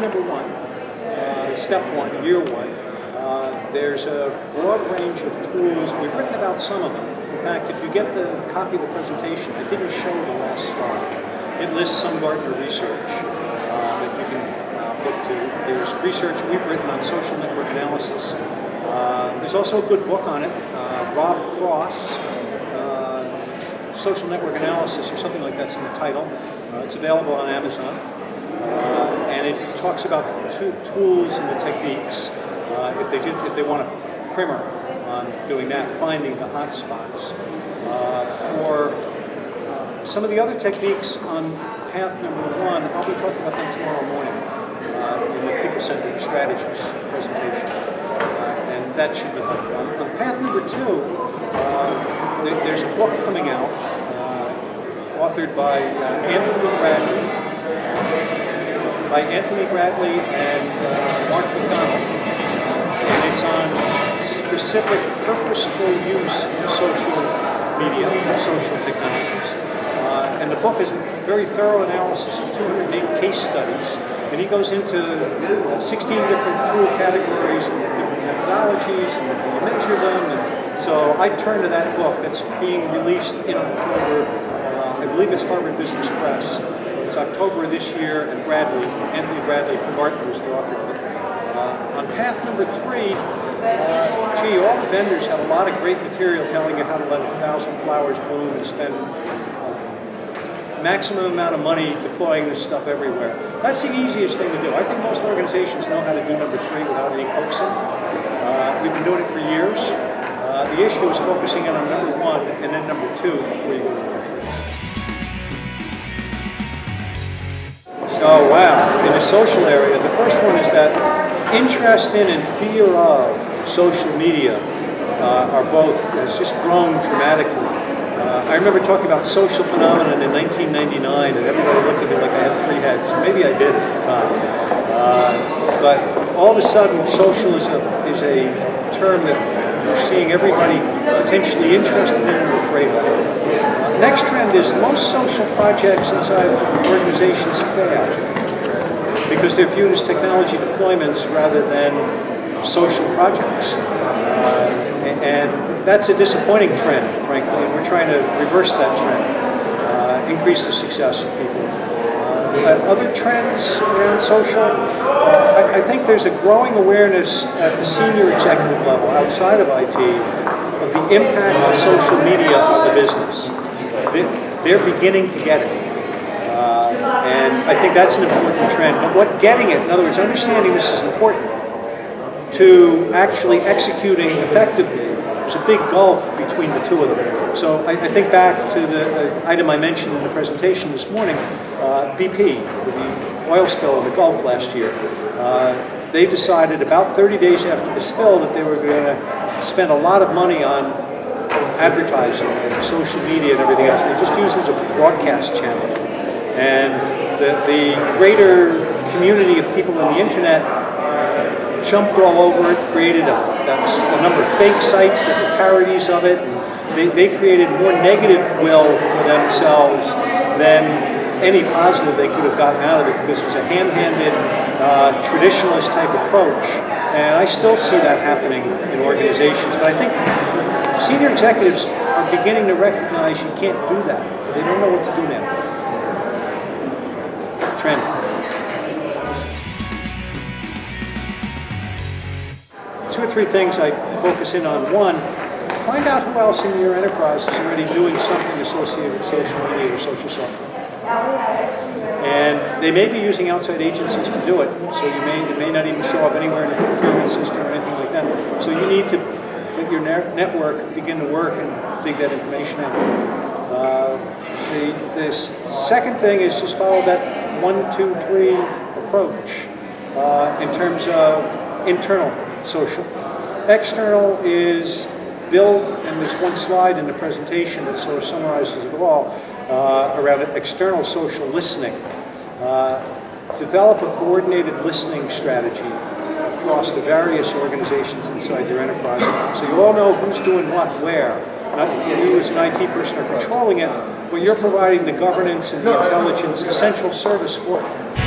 number one, step one, year one. There's a broad range of tools. We've written about some of them. In fact, if you get the copy of the presentation, I didn't show the last slide. It lists some Gartner research that you can look to. There's research we've written on social network analysis. There's also a good book on it, Rob Cross, Social Network Analysis, or something like that's in the title. It's available on Amazon. And it talks about the tools and the techniques if they want a primer on doing that, finding the hot spots. For some of the other techniques on path number one, I'll be talking about them tomorrow morning in the people-centered strategies presentation. And that should be helpful. On path number two, there's a book coming out authored by Anthony Bradley and Mark McDonald. And it's on specific purposeful use of social media, social technologies. And the book is a very thorough analysis of 208 case studies. And he goes into 16 different tool categories and different methodologies and how you measure them. And so I turn to that book that's being released in October. I believe it's Harvard Business Press. It's October of this year, and Anthony Bradley from Gartner is the author of it. On path number three, all the vendors have a lot of great material telling you how to let 1,000 flowers bloom and spend maximum amount of money deploying this stuff everywhere. That's the easiest thing to do. I think most organizations know how to do number three without any coaxing. We've been doing it for years. The issue is focusing in on number one and then number two before you go to number three. So, wow, in the social area, the first one is that interest in and fear of social media has just grown dramatically. I remember talking about social phenomenon in 1999, and everybody looked at me like I had three heads. Maybe I did at the time. But all of a sudden, social is a term that we're seeing everybody potentially interested in and afraid of. Next trend is most social projects inside organizations fail because they're viewed as technology deployments rather than social projects. And that's a disappointing trend, frankly, and we're trying to reverse that trend, increase the success of people. Other trends around social, I think there's a growing awareness at the senior executive level, outside of IT, of the impact of social media on the business. They're beginning to get it. And I think that's an important trend. But what getting it, in other words, understanding this is important, to actually executing effectively, there's a big gulf between the two of them. So I think back to the item I mentioned in the presentation this morning, BP, with the oil spill in the Gulf last year. They decided about 30 days after the spill that they were going to spend a lot of money on advertising and social media and everything else. They just used it as a broadcast channel. And the greater community of people on the internet jumped all over it, created a number of fake sites that were parodies of it. And they created more negative will for themselves than any positive they could have gotten out of it, because it was a hand-handed, traditionalist type approach. And I still see that happening in organizations. But I think senior executives are beginning to recognize you can't do that. They don't know what to do now. Trend. Two or three things I focus in on. One, find out who else in your enterprise is already doing something associated with social media or social software. And they may be using outside agencies to do it, so it may not even show up anywhere in the procurement system or anything like that. So you need to let your network begin to work and dig that information out. The second thing is just follow that 1, 2, 3 approach in terms of internal social. External is build, and there's one slide in the presentation that sort of summarizes it all around external social listening. Develop a coordinated listening strategy across the various organizations inside your enterprise, so you all know who's doing what where. Not you as an IT person are controlling it, but you're providing the governance and the intelligence, the central service for it.